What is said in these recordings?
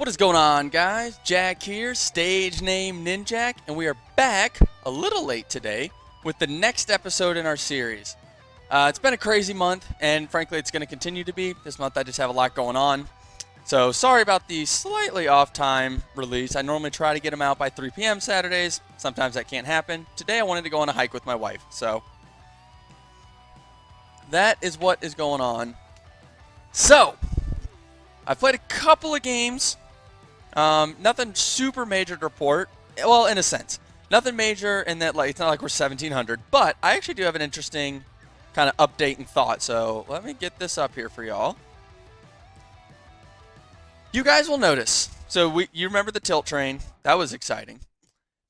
What is going on, guys? Jack here, stage name Ninjack, and we are back a little late today with the next episode in our series. It's been a crazy month, and frankly, it's going to continue to be. This month, I just have a lot going on. So, sorry about the slightly off-time release. I normally try to get them out by 3 p.m. Saturdays. Sometimes that can't happen. Today, I wanted to go on a hike with my wife, so that is what is going on. So, I've played a couple of games. Nothing super major to report. Well, in a sense. Nothing major in that, like, it's not like we're 1700. But I actually do have an interesting kind of update and thought. So let me get this up here for y'all. You guys will notice. So you remember the tilt train. That was exciting.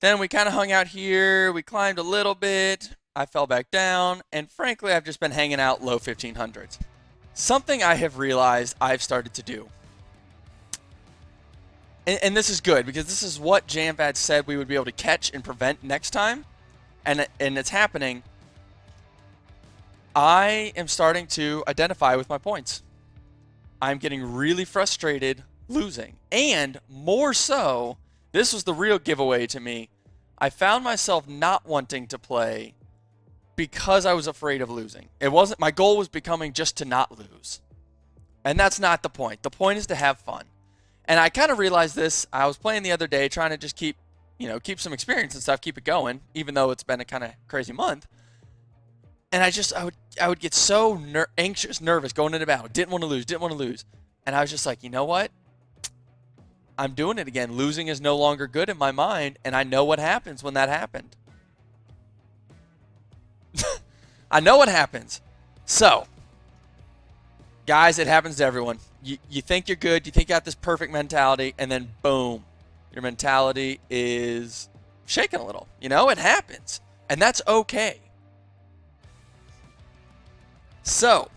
Then we kind of hung out here. We climbed a little bit. I fell back down. And frankly, I've just been hanging out low 1500s. Something I have realized I've started to do. And this is good because this is what JamVad said we would be able to catch and prevent next time. And it's happening. I am starting to identify with my points. I'm getting really frustrated losing. And more so, this was the real giveaway to me. I found myself not wanting to play because I was afraid of losing. It wasn't, my goal was becoming just to not lose. And that's not the point. The point is to have fun. And I kind of realized this. I was playing the other day, trying to just keep some experience and stuff, keep it going, even though it's been a kind of crazy month. And I would get so anxious, nervous going into battle. Didn't want to lose. And I was just like, you know what? I'm doing it again. Losing is no longer good in my mind, and I know what happens when that happened. I know what happens. So, guys, it happens to everyone. You think you're good, you think you got this perfect mentality, and then boom, your mentality is shaken a little. It happens, and that's okay. So,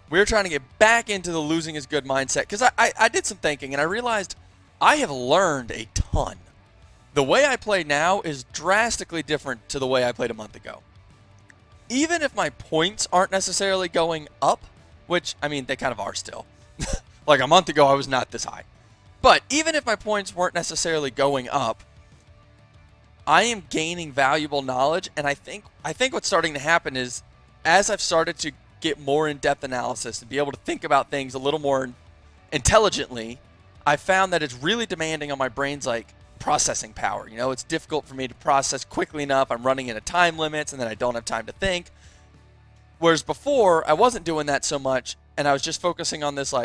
we're trying to get back into the losing is good mindset, because I did some thinking, and I realized I have learned a ton. The way I play now is drastically different to the way I played a month ago. Even if my points aren't necessarily going up, which, I mean, they kind of are still. Like a month ago, I was not this high. But even if my points weren't necessarily going up, I am gaining valuable knowledge. And I think what's starting to happen is, as I've started to get more in-depth analysis and be able to think about things a little more intelligently, I found that it's really demanding on my brain's processing power. It's difficult for me to process quickly enough. I'm running into time limits, and then I don't have time to think. Whereas before, I wasn't doing that so much, and I was just focusing on this,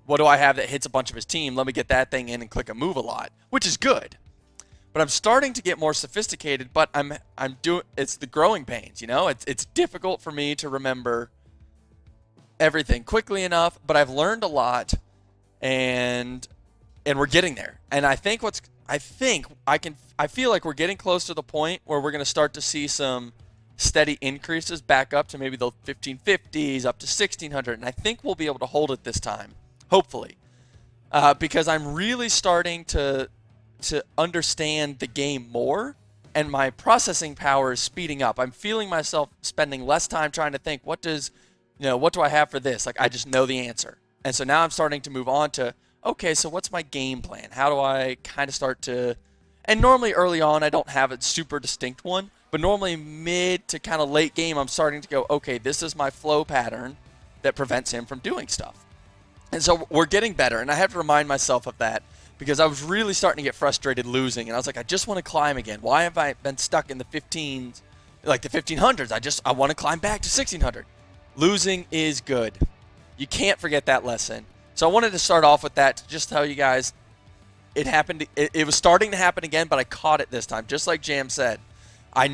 what do I have that hits a bunch of his team? Let me get that thing in and click a move a lot, which is good. But I'm starting to get more sophisticated, but it's the growing pains, It's difficult for me to remember everything quickly enough, but I've learned a lot, and we're getting there. And I feel like we're getting close to the point where we're going to start to see some steady increases back up to maybe the 1550s, up to 1600, and I think we'll be able to hold it this time, hopefully, because I'm really starting to understand the game more, and my processing power is speeding up. I'm feeling myself spending less time trying to think, what do I have for this? I just know the answer. And so now I'm starting to move on to, okay, so what's my game plan? How do I kind of start to, and normally early on I don't have a super distinct one, but normally mid to kind of late game, I'm starting to go, okay, this is my flow pattern that prevents him from doing stuff. And so we're getting better, and I have to remind myself of that because I was really starting to get frustrated losing, and I was like, I just want to climb again. Why have I been stuck in the 15s, like the 1500s? I want to climb back to 1600. Losing is good. You can't forget that lesson. So I wanted to start off with that to just tell you guys it happened. It was starting to happen again, but I caught it this time, just like Jam said. I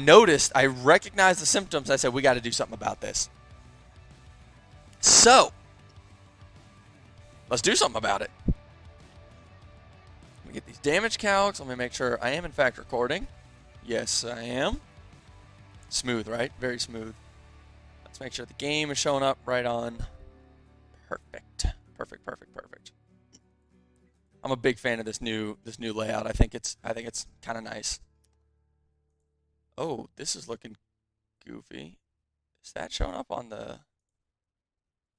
recognized the symptoms. I said, we got to do something about this. So, let's do something about it. Let me get these damage calcs. Let me make sure I am, in fact, recording. Yes, I am. Smooth, right? Very smooth. Let's make sure the game is showing up right on. Perfect. Perfect. I'm a big fan of this new layout. I think it's kind of nice. Oh, this is looking goofy. Is that showing up on the...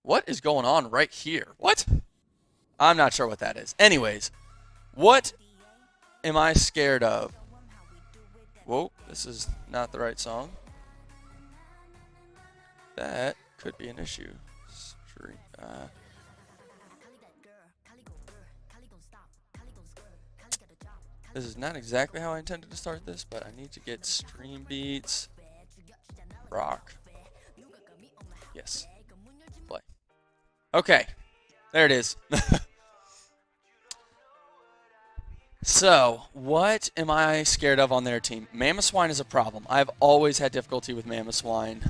What is going on right here? What? I'm not sure what that is. Anyways, What am I scared of? Whoa, this is not the right song. That could be an issue. This is not exactly how I intended to start this, but I need to get stream beats. Rock. Yes. Play. Okay. There it is. So, what am I scared of on their team? Mamoswine is a problem. I've always had difficulty with Mamoswine.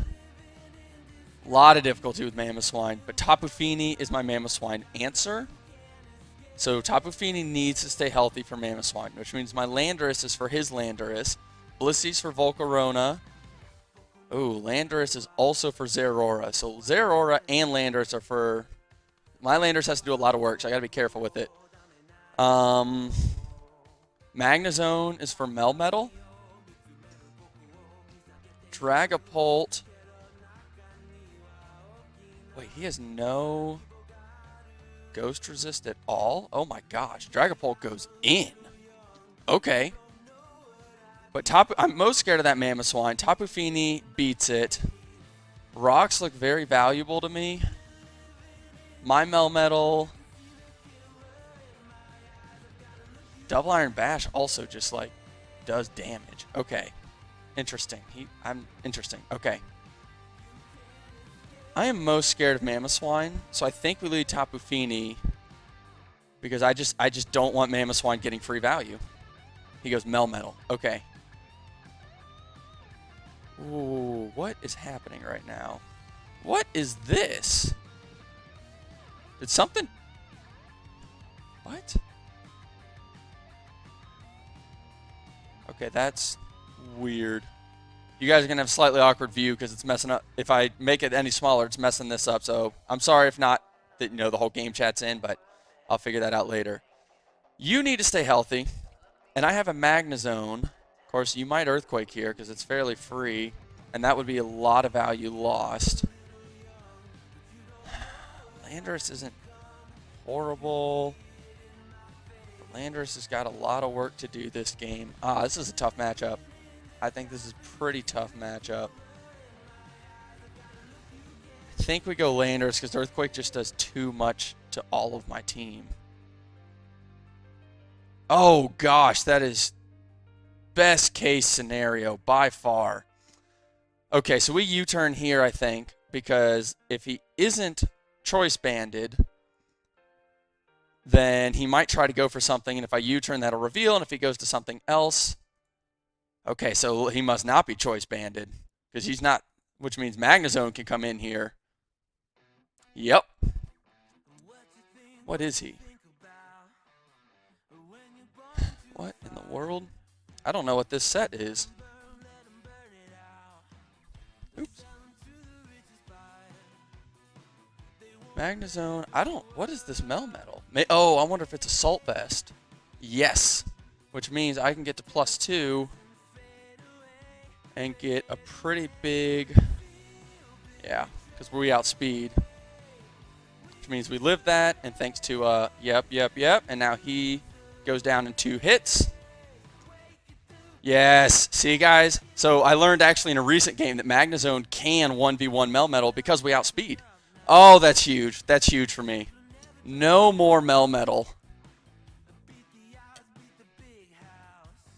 A lot of difficulty with Mamoswine, but Tapu Fini is my Mamoswine answer. So Tapu Fini needs to stay healthy for Mamoswine, which means my Landorus is for his Landorus. Blissey's for Volcarona. Ooh, Landorus is also for Zeraora. So Zeraora and Landorus are for... My Landorus has to do a lot of work, so I gotta be careful with it. Magnezone is for Melmetal. Dragapult. Wait, he has no Ghost Resist at all? Oh my gosh, Dragapult goes in. Okay. But I'm most scared of that Mamoswine. Tapu Fini beats it. Rocks look very valuable to me. My Melmetal. Double Iron Bash also just like does damage. Okay. Interesting. Interesting. Okay. I am most scared of Mamoswine, so I think we lead Tapu Fini because I just don't want Mamoswine getting free value. He goes Melmetal. Okay. Ooh, what is happening right now? What is this? Did something... What? Okay, that's weird. You guys are going to have a slightly awkward view because it's messing up. If I make it any smaller, it's messing this up. So I'm sorry if not that, you know, the whole game chat's in, but I'll figure that out later. You need to stay healthy. And I have a Magnezone. Of course, you might Earthquake here because it's fairly free. And that would be a lot of value lost. Landorus isn't horrible. Landorus has got a lot of work to do this game. This is a tough matchup. I think this is a pretty tough matchup. I think we go Landorus because Earthquake just does too much to all of my team. Oh gosh, that is best case scenario by far. Okay, so we U-turn here, I think, because if he isn't choice banded, then he might try to go for something, and if I U-turn, that'll reveal, and if he goes to something else... Okay, so he must not be choice banded, because he's not, which means Magnezone can come in here. Yep. What is he? What in the world? I don't know what this set is. Oops. Magnezone, what is this Melmetal? Oh, I wonder if it's Assault Vest. Yes, which means I can get to +2 and get a pretty big, yeah, because we outspeed. Which means we live that, and thanks to, yep, and now he goes down in 2 hits. Yes, see guys? So I learned actually in a recent game that Magnezone can 1v1 Melmetal because we outspeed. Oh, that's huge. That's huge for me. No more Melmetal.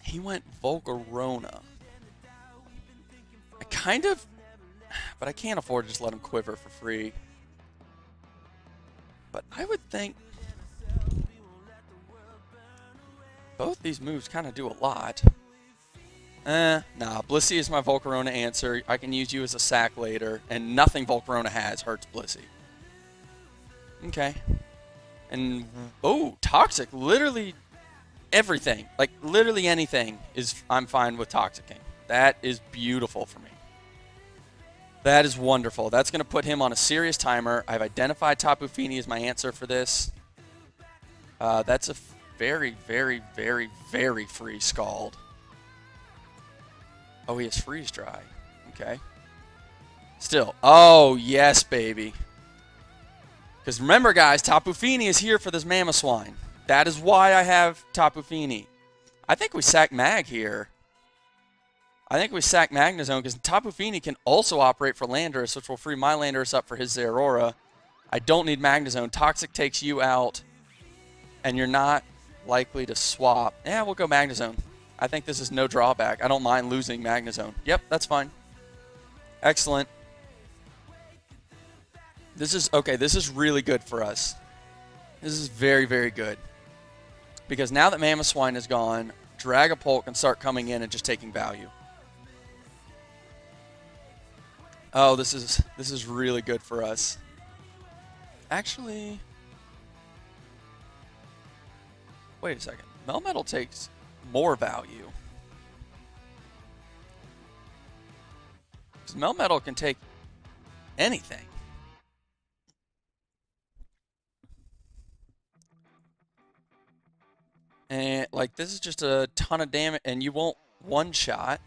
He went Volcarona. I kind of... But I can't afford to just let him quiver for free. But I would think... Both these moves kind of do a lot. Nah, Blissey is my Volcarona answer. I can use you as a sack later, and nothing Volcarona has hurts Blissey. Okay. And, oh, Toxic. Literally everything. Like, literally anything I'm fine with Toxicking. That is beautiful for me. That is wonderful. That's going to put him on a serious timer. I've identified Tapu Fini as my answer for this. That's a very, very, very, very free Scald. Oh, he has Freeze Dry. Okay. Still. Oh, yes, baby. Because remember, guys, Tapu Fini is here for this Mamoswine. That is why I have Tapu Fini. I think we sack Mag here. I think we sack Magnezone because Tapu Fini can also operate for Landorus, which will free my Landorus up for his Zeraora. I don't need Magnezone. Toxic takes you out, and you're not likely to swap. Yeah, we'll go Magnezone. I think this is no drawback. I don't mind losing Magnezone. Yep, that's fine. Excellent. This is okay. This is really good for us. This is very, very good. Because now that Mamoswine is gone, Dragapult can start coming in and just taking value. Oh, this is really good for us. Actually, wait a second. Melmetal takes more value. Because Melmetal can take anything. And like this is just a ton of damage, and you won't one-shot.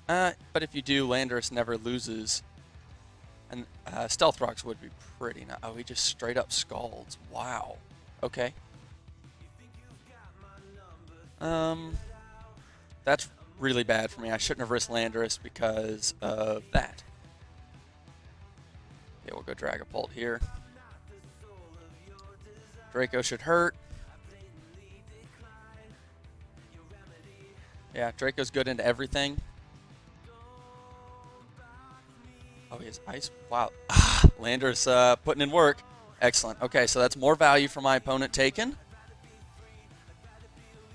But if you do, Landorus never loses. And Stealth Rocks would be pretty nice. Oh, he just straight up scalds. Wow. Okay. That's really bad for me. I shouldn't have risked Landorus because of that. Okay, we'll go Dragapult here. Draco should hurt. Yeah, Draco's good into everything. Oh, he has ice. Wow. Landorus putting in work. Excellent. Okay, so that's more value for my opponent taken.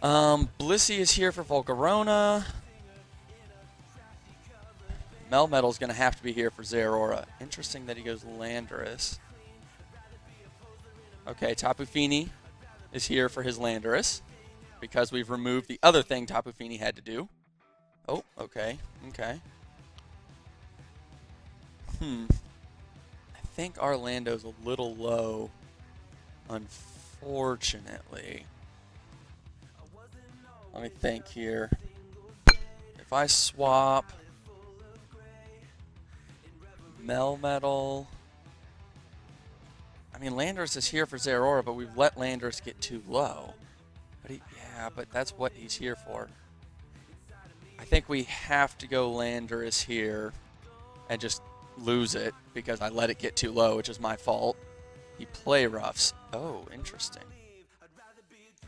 Blissey is here for Volcarona. Melmetal's going to have to be here for Zeraora. Interesting that he goes Landorus. Okay, Tapu Fini is here for his Landorus because we've removed the other thing Tapu Fini had to do. Oh, okay. Okay. I think our Lando's a little low, unfortunately. Let me think here. If I swap Melmetal, I mean Landorus is here for Zeraora, but we've let Landorus get too low. But yeah, but that's what he's here for. I think we have to go Landorus here and just lose it because I let it get too low, which is my fault. He play roughs. Oh, interesting.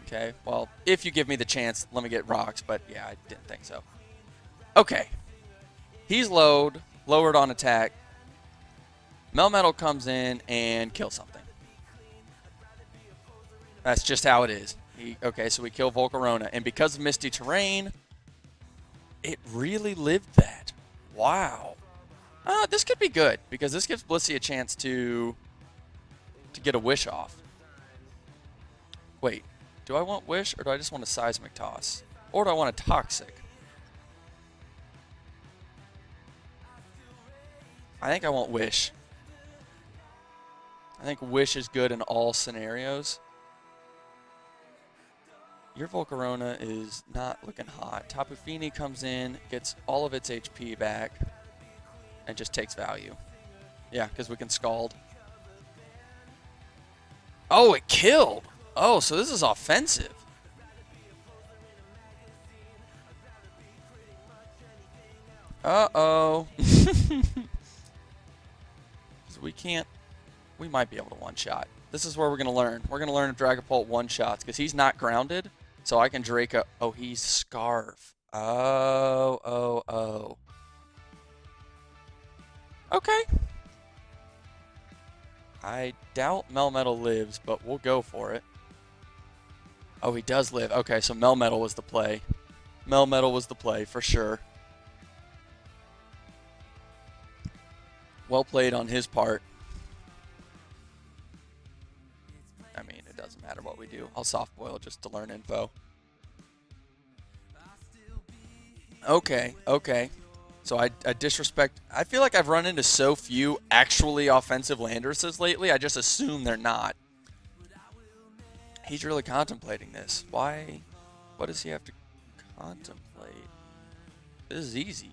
Okay, well, if you give me the chance, let me get rocks, but yeah, I didn't think so. Okay. He's lowered on attack. Melmetal comes in and kills something. That's just how it is. Okay, so we kill Volcarona, and because of Misty Terrain, it really lived that. Wow. This could be good, because this gives Blissey a chance to get a Wish off. Wait, do I want Wish, or do I just want a Seismic Toss? Or do I want a Toxic? I think I want Wish. I think Wish is good in all scenarios. Your Volcarona is not looking hot. Tapu Fini comes in, gets all of its HP back, and just takes value. Yeah, because we can Scald. Oh, it killed! Oh, so this is offensive. Uh-oh. We might be able to one-shot. This is where we're going to learn. We're going to learn if Dragapult one-shots, because he's not grounded, so I can Draco. Oh, he's Scarf. Oh. Okay. I doubt Melmetal lives, but we'll go for it. Oh, he does live. Okay, so Melmetal was the play. Melmetal was the play, for sure. Well played on his part. I mean, it doesn't matter what we do. I'll soft boil just to learn info. Okay. So I disrespect. I feel like I've run into so few actually offensive Landorses lately. I just assume they're not. He's really contemplating this. Why? What does he have to contemplate? This is easy.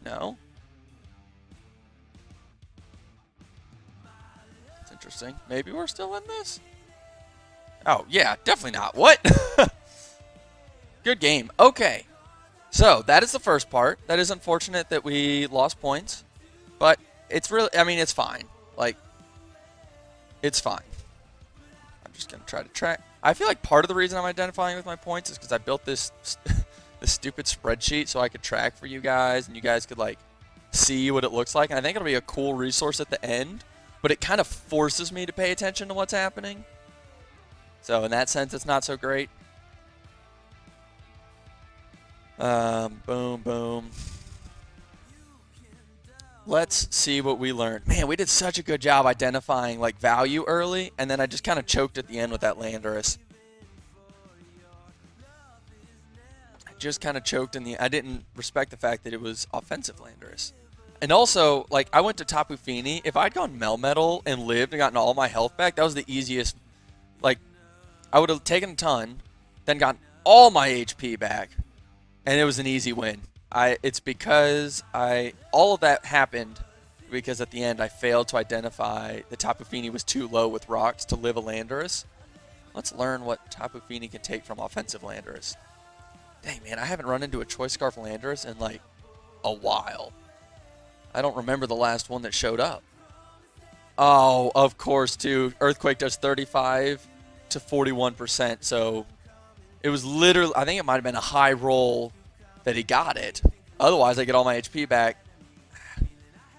No? That's interesting. Maybe we're still in this? Oh, yeah, definitely not. What? Good game. Okay. So, that is the first part. That is unfortunate that we lost points. But it's really, I mean, it's fine. Like, it's fine. I'm just going to try to track. I feel like part of the reason I'm identifying with my points is because I built this this stupid spreadsheet so I could track for you guys and you guys could, like, see what it looks like. And I think it'll be a cool resource at the end. But it kind of forces me to pay attention to what's happening. So in that sense, it's not so great. Boom, boom. Let's see what we learned. Man, we did such a good job identifying like value early, and then I just kind of choked at the end with that Landorus. I just kind of choked in the. I didn't respect the fact that it was offensive Landorus. And also, like, I went to Tapu Fini. If I'd gone Melmetal and lived and gotten all my health back, that was the easiest. Like, I would have taken a ton, then gotten all my HP back, and it was an easy win. It's because all of that happened because at the end I failed to identify the Tapu Fini was too low with rocks to live a Landorus. Let's learn what Tapu Fini can take from offensive Landorus. Dang, man, I haven't run into a Choice Scarf Landorus in like a while. I don't remember the last one that showed up. Oh, of course, too. Earthquake does 35 to 41%, so it was literally, I think it might have been a high roll that he got it. Otherwise, I get all my HP back.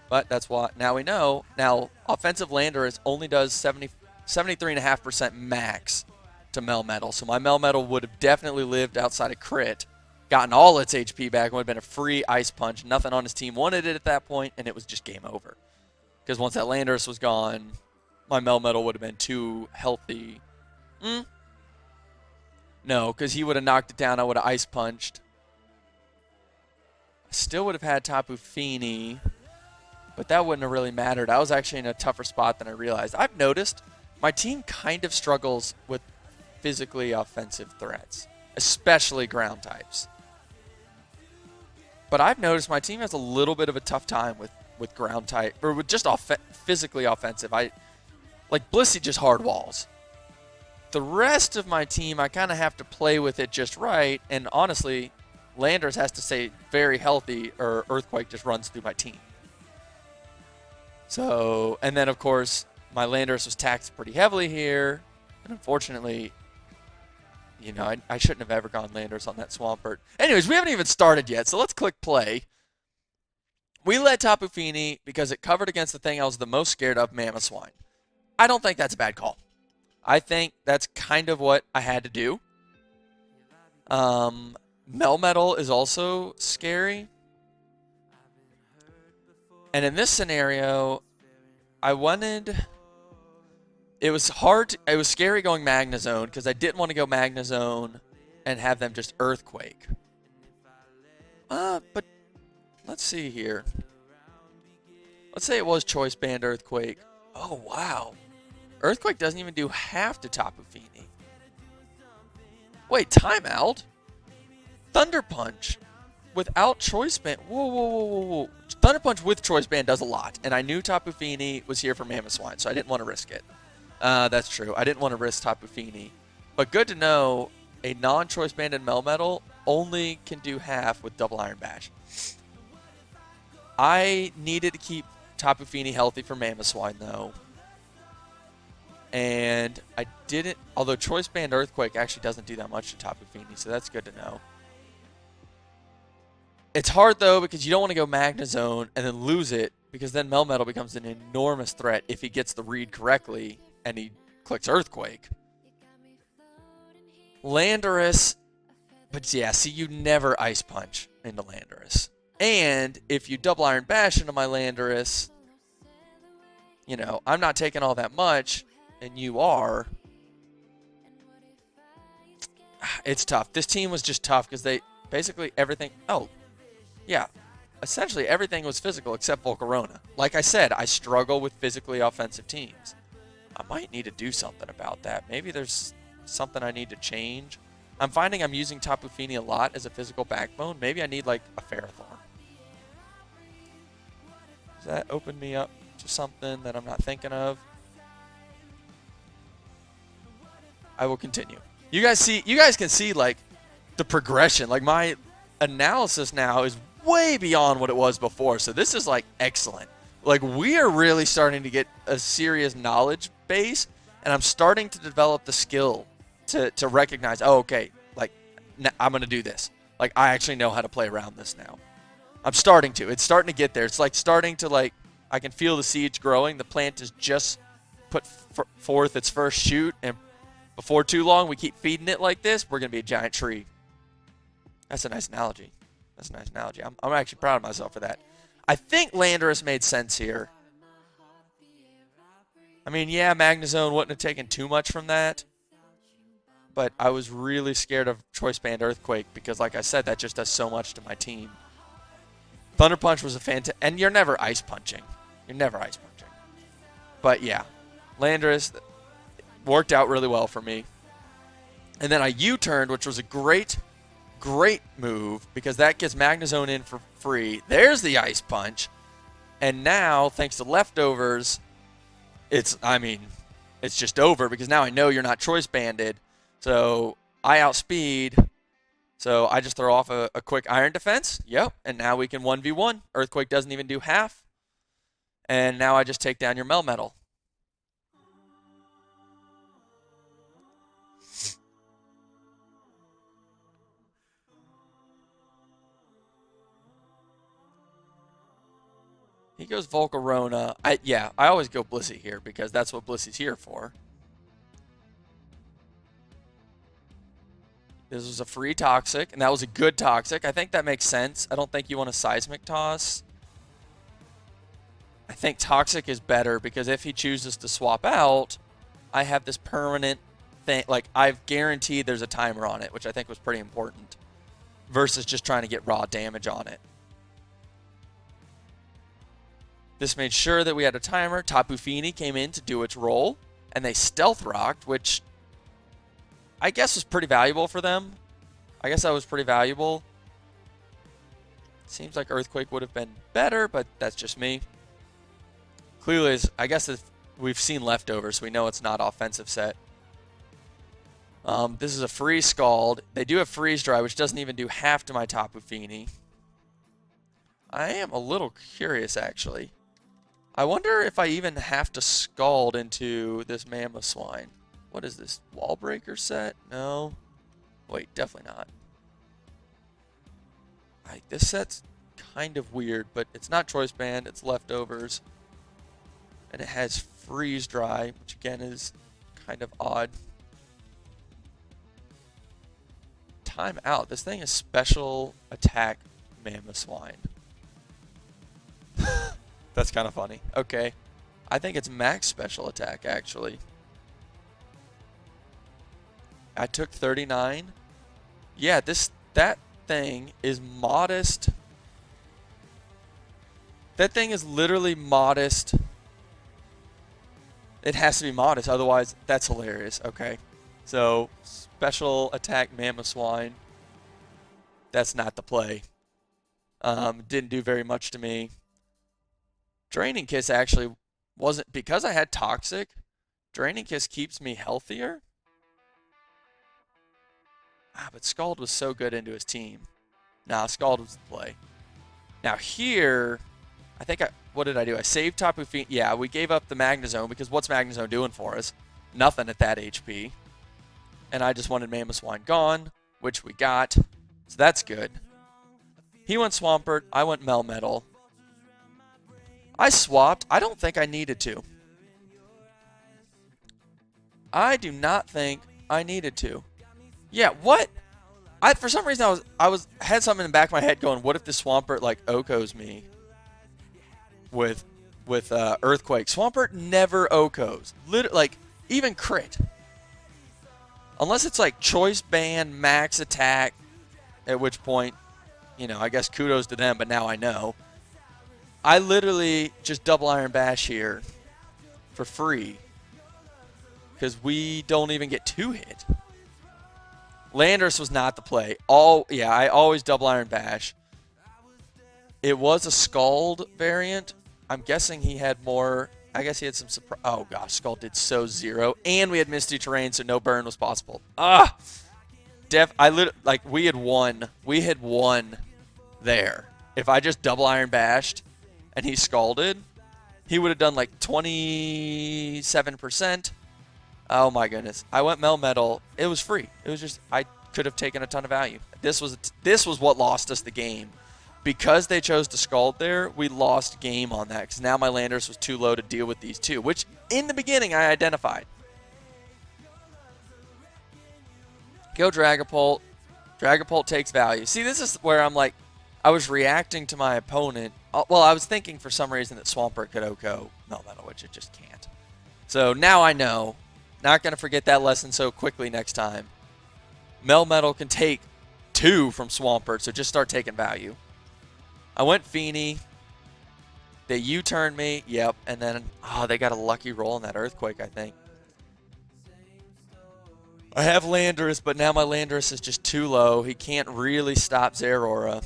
But that's what, now we know. Now, offensive Landorus only does 73.5% max to Melmetal. So my Melmetal would have definitely lived outside of crit, gotten all its HP back, and would have been a free Ice Punch. Nothing on his team wanted it at that point, and it was just game over. Because once that Landorus was gone, my Melmetal would have been too healthy. No, because he would have knocked it down. I would have Ice Punched. I still would have had Tapu Fini, but that wouldn't have really mattered. I was actually in a tougher spot than I realized. I've noticed my team kind of struggles with physically offensive threats, especially ground types. But I've noticed my team has a little bit of a tough time with ground type, or with just physically offensive. Like Blissey just hard walls. The rest of my team, I kind of have to play with it just right, and honestly, Landorus has to stay very healthy or Earthquake just runs through my team. So, and then of course, my Landorus was taxed pretty heavily here. And unfortunately, you know, I shouldn't have ever gone Landorus on that Swampert. Anyways, we haven't even started yet, so let's click play. We led Tapu Fini because it covered against the thing I was the most scared of, Mamoswine. I don't think that's a bad call. I think that's kind of what I had to do. Melmetal is also scary. And in this scenario, I wanted... It was hard. It was scary going Magnezone because I didn't want to go Magnezone and have them just Earthquake. But let's see here. Let's say it was Choice Band Earthquake. Oh, wow. Earthquake doesn't even do half to Tapu Fini. Wait, timeout? Thunder Punch without Choice Band. Whoa. Thunder Punch with Choice Band does a lot. And I knew Tapu Fini was here for Mamoswine, so I didn't want to risk it. That's true. I didn't want to risk Tapu Fini. But good to know, a non-Choice Banded Melmetal only can do half with Double Iron Bash. I needed to keep Tapu Fini healthy for Mamoswine, though. And I didn't, although Choice Band Earthquake actually doesn't do that much to Tapu Fini, so that's good to know. It's hard, though, because you don't want to go Magnezone and then lose it, because then Melmetal becomes an enormous threat if he gets the read correctly and he clicks Earthquake. Landorus, but yeah, see, you never Ice Punch into Landorus. And if you Double Iron Bash into my Landorus, you know, I'm not taking all that much, and you are. It's tough. This team was just tough because they basically everything. Oh, yeah. Essentially everything was physical except Volcarona. Like I said, I struggle with physically offensive teams. I might need to do something about that. Maybe there's something I need to change. I'm finding I'm using Tapu Fini a lot as a physical backbone. Maybe I need like a Ferrothorn. Does that open me up to something that I'm not thinking of? I will continue. You guys can see like the progression. Like my analysis now is way beyond what it was before. So this is like excellent. Like we are really starting to get a serious knowledge base, and I'm starting to develop the skill to recognize, oh, okay, like I'm going to do this. Like I actually know how to play around this now. I'm starting to. It's starting to get there. It's like starting to like, I can feel the seeds growing. The plant has just put forth its first shoot, and before too long, we keep feeding it like this, we're going to be a giant tree. That's a nice analogy. That's a nice analogy. I'm actually proud of myself for that. I think Landorus made sense here. I mean, yeah, Magnezone wouldn't have taken too much from that, but I was really scared of Choice Band Earthquake because, like I said, that just does so much to my team. Thunder Punch was a fantastic, and you're never ice punching. You're never ice punching. But yeah, Landorus worked out really well for me. And then I U-turned, which was a great move because that gets Magnezone in for free. There's the ice punch. And now, thanks to leftovers, it's just over because now I know you're not choice banded. So I outspeed. So I just throw off a quick Iron Defense. Yep. And now we can 1v1. Earthquake doesn't even do half. And now I just take down your Melmetal. He goes Volcarona. I always go Blissey here because that's what Blissey's here for. This was a free Toxic, and that was a good Toxic. I think that makes sense. I don't think you want a Seismic Toss. I think Toxic is better because if he chooses to swap out, I have this permanent thing. Like, I've guaranteed there's a timer on it, which I think was pretty important, versus just trying to get raw damage on it. This made sure that we had a timer. Tapu Fini came in to do its role, and they Stealth Rocked, which I guess was pretty valuable for them. I guess that was pretty valuable. Seems like Earthquake would have been better, but that's just me. Clearly, I guess we've seen leftovers, so we know it's not offensive set. This is a free Scald. They do have Freeze Dry, which doesn't even do half to my Tapu Fini. I am a little curious, actually. I wonder if I even have to Scald into this Mamoswine. What is this? Wall Breaker set? No. Wait, definitely not. This set's kind of weird, but it's not Choice Band, it's leftovers. And it has Freeze Dry, which again is kind of odd. Time out. This thing is Special Attack Mamoswine. That's kind of funny. Okay. I think it's max special attack, actually. I took 39. Yeah, that thing is modest. That thing is literally modest. It has to be modest, otherwise that's hilarious. Okay. So, special attack Mamoswine. That's not the play. Didn't do very much to me. Draining Kiss actually wasn't, because I had Toxic, Draining Kiss keeps me healthier. But Scald was so good into his team. Nah, Scald was the play. Now here, I think what did I do? I saved Tapu Fini. Yeah, we gave up the Magnezone because what's Magnezone doing for us? Nothing at that HP. And I just wanted Mamoswine gone, which we got. So that's good. He went Swampert. I went Melmetal. I swapped. I don't think I needed to. I do not think I needed to. Yeah, what? For some reason I had something in the back of my head going, what if the Swampert like Okos me with Earthquake? Swampert never Okos. Like even crit. Unless it's like choice band max attack, at which point, you know, I guess kudos to them, but now I know. I literally just double Iron Bash here for free because we don't even get 2-hit. Landorus was not the play. I always double Iron Bash. It was a Scald variant. I'm guessing he had more I guess he had some surprise. Oh gosh, Skull did so zero, and we had Misty Terrain, so no burn was possible. Ah, like we had won. We had won there. If I just double Iron Bashed, and he scalded, he would have done like 27%. Oh my goodness! I went Melmetal. It was free. It was just I could have taken a ton of value. This was what lost us the game. Because they chose to Scald there, we lost game on that. Because now my Landorus was too low to deal with these two, which in the beginning I identified. Go Dragapult. Dragapult takes value. See, this is where I'm like, I was reacting to my opponent. Well, I was thinking for some reason that Swampert could OHKO Melmetal, which it just can't. So now I know. Not going to forget that lesson so quickly next time. Melmetal can take 2 from Swampert, so just start taking value. I went Feeny. They U-turned me. Yep. And then, they got a lucky roll in that Earthquake, I think. I have Landorus, but now my Landorus is just too low. He can't really stop Zeraora.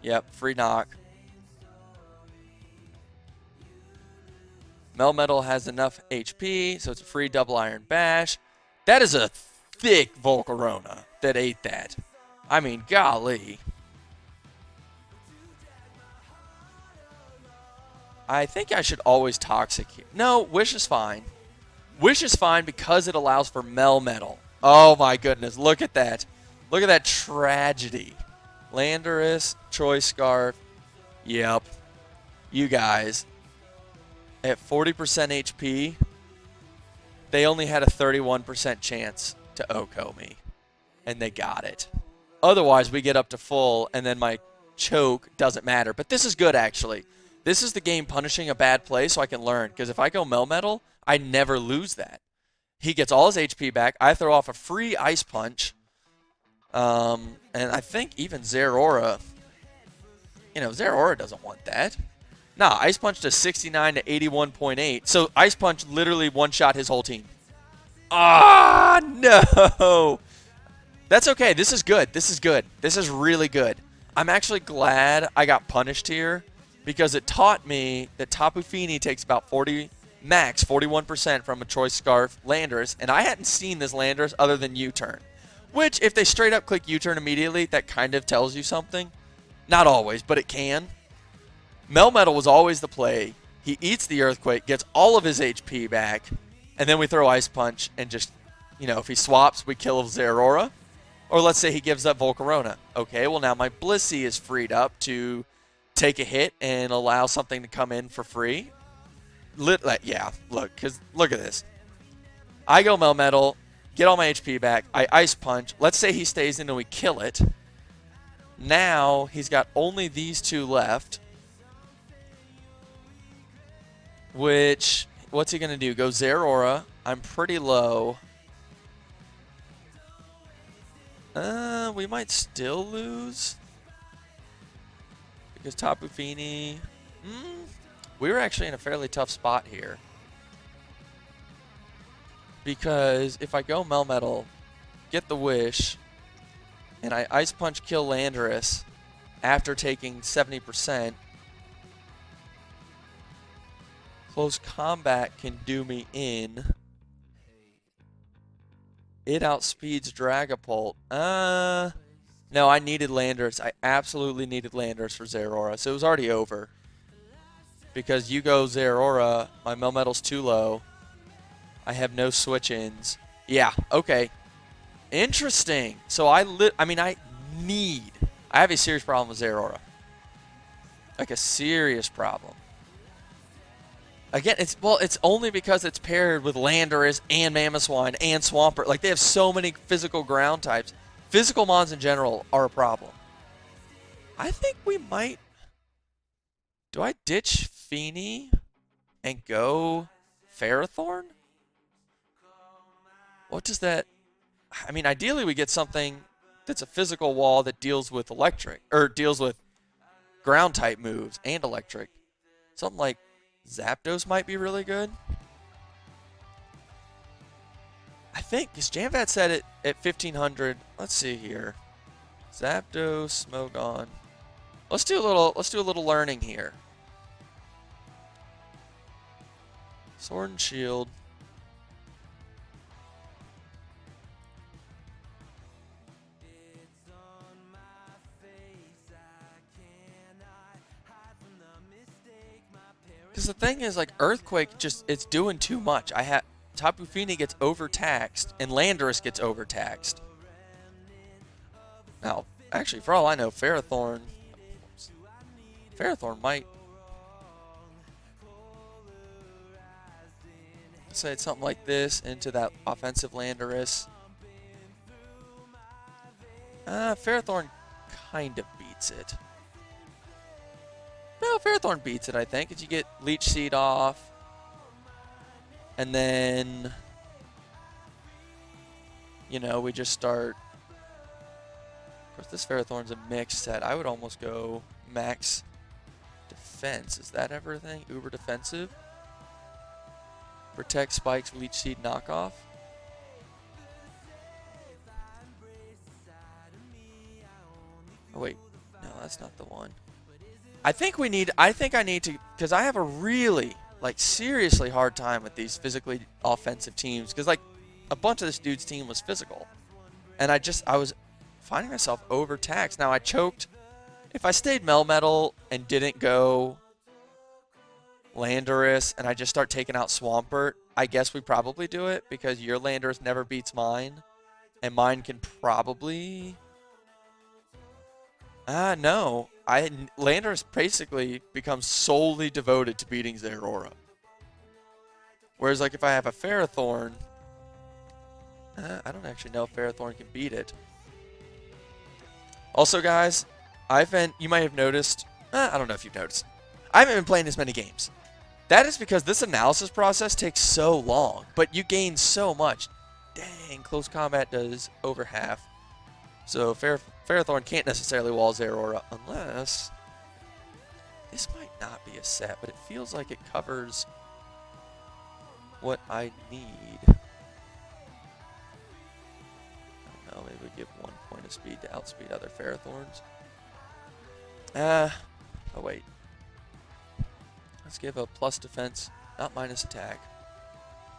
Yep, free knock. Melmetal has enough HP, so it's a free double Iron Bash. That is a thick Volcarona that ate that. I mean, golly. I think I should always Toxic here. No, Wish is fine. Wish is fine because it allows for Melmetal. Oh my goodness, look at that. Look at that tragedy. Landorus, Choice Scarf. Yep. You guys. At 40% HP, they only had a 31% chance to OHKO me. And they got it. Otherwise, we get up to full, and then my choke doesn't matter. But this is good, actually. This is the game punishing a bad play so I can learn. Because if I go Melmetal, I never lose that. He gets all his HP back. I throw off a free Ice Punch. And I think even Zeraora, Zeraora doesn't want that. Nah, Ice Punch to 69 to 81.8. So Ice Punch literally one-shot his whole team. Ah, no. That's okay. This is good. This is good. This is really good. I'm actually glad I got punished here because it taught me that Tapu Fini takes about 41% from a Choice Scarf Landorus, and I hadn't seen this Landorus other than U-turn. Which, if they straight up click U-turn immediately, that kind of tells you something. Not always, but it can. Melmetal was always the play. He eats the Earthquake, gets all of his HP back, and then we throw Ice Punch and just, if he swaps, we kill Zeraora. Or let's say he gives up Volcarona. Okay, well now my Blissey is freed up to take a hit and allow something to come in for free. Yeah, look at this. I go Melmetal, get all my HP back, I Ice Punch. Let's say he stays in and we kill it. Now he's got only these two left. Which, what's he going to do? Go Zeraora. I'm pretty low. We might still lose. Because Tapu Fini... we were actually in a fairly tough spot here. Because if I go Melmetal, get the Wish, and I Ice Punch kill Landorus after taking 70%, Close Combat can do me in. It outspeeds Dragapult. No, I needed Landorus. I absolutely needed Landorus for Zeraora, so it was already over. Because you go Zeraora, my Melmetal's too low. I have no switch-ins. Yeah, okay. Interesting. So I have a serious problem with Zeraora. Like a serious problem. Again, it's only because it's paired with Landorus and Mamoswine and Swampert. Like, they have so many physical ground types. Physical mons in general are a problem. I think we might... Do I ditch Feeny and go Ferrothorn? What does that... I mean, ideally we get something that's a physical wall that deals with electric, or deals with ground type moves and electric. Something like Zapdos might be really good. I think, because Jamvat said it at 1500. Let's see here. Zapdos, Smogon. Let's do a little learning here. Sword and Shield. Because the thing is, like, Earthquake just, it's doing too much. Tapu Fini gets overtaxed, and Landorus gets overtaxed. Now, actually, for all I know, Ferrothorn might say it's something like this into that offensive Landorus. Ferrothorn kind of beats it. No, Ferrothorn beats it, I think, as you get Leech Seed off. And then, you know, we just start. Of course, this Ferrothorn's a mixed set. I would almost go max defense. Is that everything? Uber defensive? Protect, spikes, Leech Seed, knockoff. Oh, wait. No, that's not the one. I think I need to, because I have a really, like, seriously hard time with these physically offensive teams, because, like, a bunch of this dude's team was physical. And I was finding myself overtaxed. Now, I choked. If I stayed Melmetal and didn't go Landorus and I just start taking out Swampert, I guess we probably do it, because your Landorus never beats mine. And mine can probably... no. Landorus basically becomes solely devoted to beating Zeraora. Whereas, like, if I have a Ferrothorn, I don't actually know if Ferrothorn can beat it. Also, guys, you might have noticed, I don't know if you've noticed, I haven't been playing as many games. That is because this analysis process takes so long, but you gain so much. Dang, close combat does over half. So Ferrothorn can't necessarily wall Zeraora unless... This might not be a set, but it feels like it covers what I need. I don't know, maybe we give 1 point of speed to outspeed other Ferrothorns. Oh wait. Let's give a plus defense, not minus attack.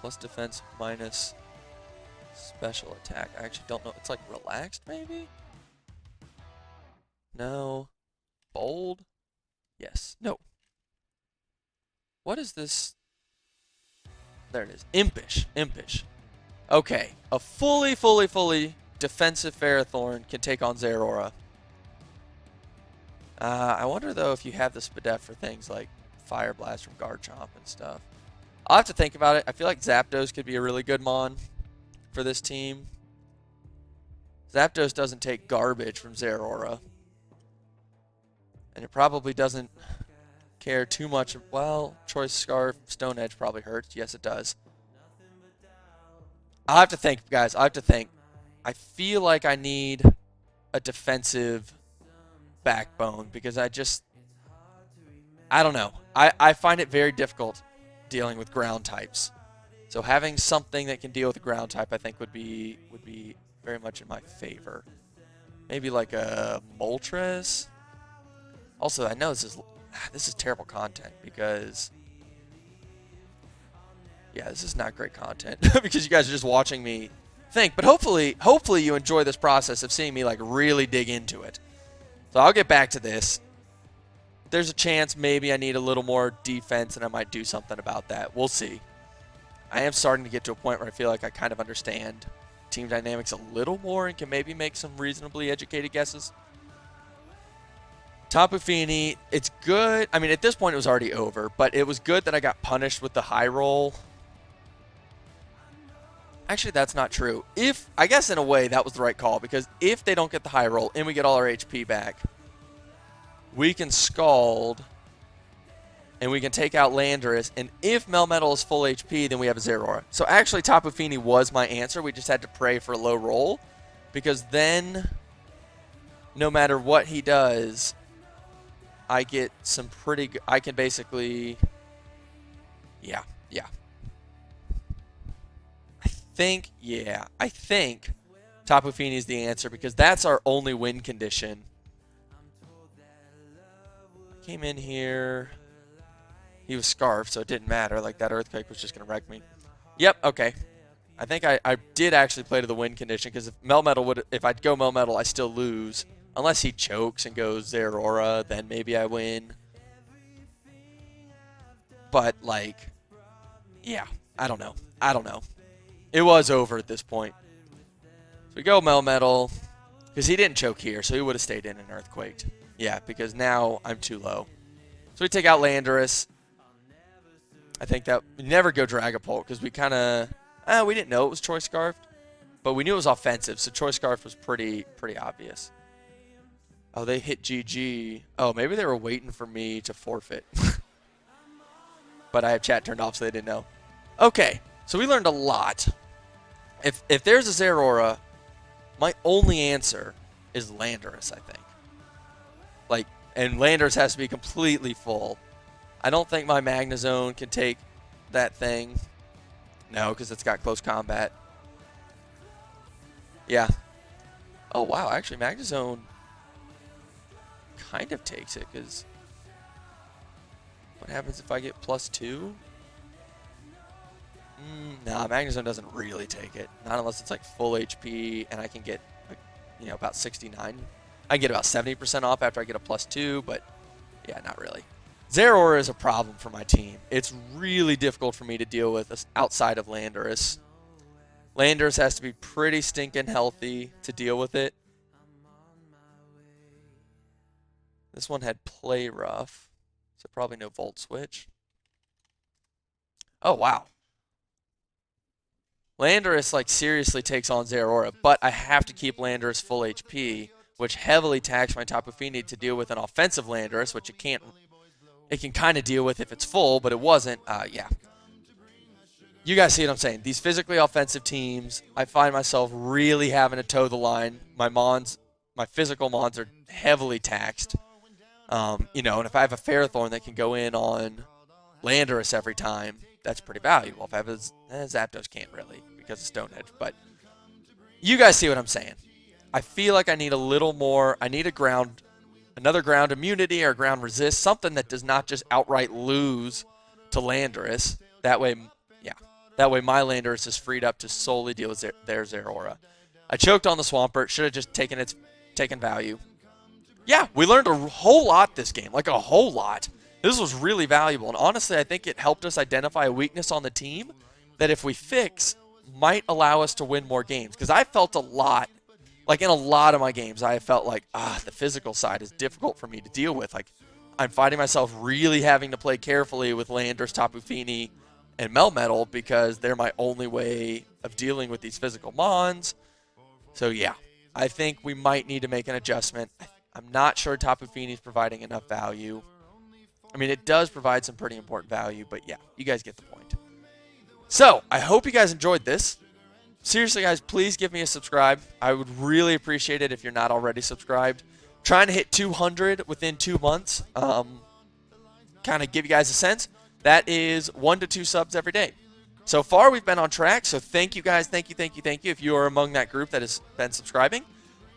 Plus defense minus special attack. I actually don't know. It's like relaxed, maybe? No. Bold? Yes. No. What is this? There it is. Impish. Impish. Okay. A fully defensive Ferrothorn can take on Zeraora. I wonder, though, if you have the Spadef for things like Fire Blast from Garchomp and stuff. I'll have to think about it. I feel like Zapdos could be a really good mon for this team. Zapdos doesn't take garbage from Zeraora. And it probably doesn't care too much. Well, Choice Scarf, Stone Edge probably hurts. Yes, it does. I'll have to think, guys. I'll have to think. I feel like I need a defensive backbone because I don't know. I find it very difficult dealing with ground types. So having something that can deal with a ground type, I think, would be very much in my favor. Maybe like a Moltres. Also, I know this is terrible content because, yeah, this is not great content because you guys are just watching me think. But hopefully you enjoy this process of seeing me like really dig into it. So I'll get back to this. There's a chance maybe I need a little more defense and I might do something about that. We'll see. I am starting to get to a point where I feel like I kind of understand team dynamics a little more and can maybe make some reasonably educated guesses. Tapu Fini, it's good. I mean, at this point it was already over, but it was good that I got punished with the high roll. Actually, that's not true. I guess in a way that was the right call, because if they don't get the high roll and we get all our HP back, we can Scald and we can take out Landorus, and if Melmetal is full HP, then we have a Zeraora. So actually, Tapu Fini was my answer. We just had to pray for a low roll, because then no matter what he does, I get some pretty good... I can basically... Yeah. I think Tapu Fini is the answer, because that's our only win condition. Came in here. he was scarfed, so it didn't matter. Like, that earthquake was just going to wreck me. Yep, okay. I think I did actually play to the win condition, because if I'd go Melmetal, I still lose. Unless he chokes and goes Zeraora, then maybe I win. But, like, yeah, I don't know. I don't know. It was over at this point. So we go Melmetal, because he didn't choke here, so he would have stayed in and earthquaked. Yeah, because now I'm too low. So we take out Landorus. I think that we never go Dragapult, because we kind of we didn't know it was Choice Scarfed, but we knew it was offensive, so Choice Scarf was pretty obvious. Oh, they hit GG. Oh, maybe they were waiting for me to forfeit. But I have chat turned off, so they didn't know. Okay, so we learned a lot. If there's a Zeraora, my only answer is Landorus, I think. Like, and Landorus has to be completely full. I don't think my Magnezone can take that thing. No, because it's got close combat. Yeah. Oh, wow. Actually, Magnezone kind of takes it, because what happens if I get +2? Nah, Magnezone doesn't really take it. Not unless it's like full HP and I can get, like, about 69. I can get about 70% off after I get a +2, but yeah, not really. Zeraora is a problem for my team. It's really difficult for me to deal with outside of Landorus. Landorus has to be pretty stinking healthy to deal with it. This one had Play Rough, so probably no Volt Switch. Oh, wow. Landorus, like, seriously takes on Zeraora, but I have to keep Landorus full HP, which heavily taxes my Tapu Fini to deal with an offensive Landorus, which it can kind of deal with if it's full, but it wasn't. Yeah. You guys see what I'm saying. These physically offensive teams, I find myself really having to toe the line. My physical mons are heavily taxed. And if I have a Ferrothorn that can go in on Landorus every time, that's pretty valuable. If I have Zapdos can't really, because of Stone Edge. But you guys see what I'm saying. I feel like I need a little more. I need another ground immunity or ground resist, something that does not just outright lose to Landorus. That way my Landorus is freed up to solely deal with their Zeraora. I choked on the Swampert. Should have just taken value. Yeah, we learned a whole lot this game, like a whole lot. This was really valuable, and honestly, I think it helped us identify a weakness on the team that if we fix, might allow us to win more games. Because I felt a lot, like in a lot of my games, I felt like, the physical side is difficult for me to deal with. Like, I'm finding myself really having to play carefully with Landorus, Tapu Fini, and Melmetal because they're my only way of dealing with these physical mons. So yeah, I think we might need to make an adjustment. I'm not sure Tapu Fini is providing enough value. I mean, it does provide some pretty important value, but yeah, you guys get the point. So, I hope you guys enjoyed this. Seriously, guys, please give me a subscribe. I would really appreciate it if you're not already subscribed. Trying to hit 200 within 2 months. Kind of give you guys a sense. That is 1 to 2 subs every day. So far, we've been on track, so thank you guys. Thank you. If you are among that group that has been subscribing,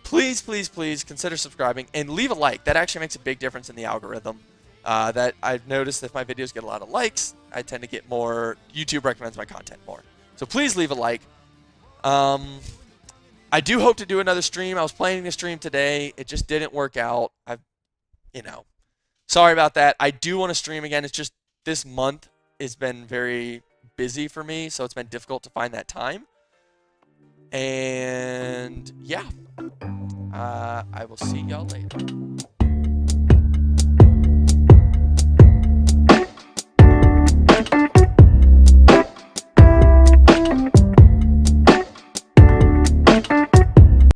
please consider subscribing and leave a like. That actually makes a big difference in the algorithm. That I've noticed if my videos get a lot of likes, I tend to get more, YouTube recommends my content more. So please leave a like. I do hope to do another stream. I was planning to stream today. It just didn't work out. Sorry about that. I do want to stream again. It's just this month has been very busy for me, so it's been difficult to find that time. And yeah, I will see y'all later.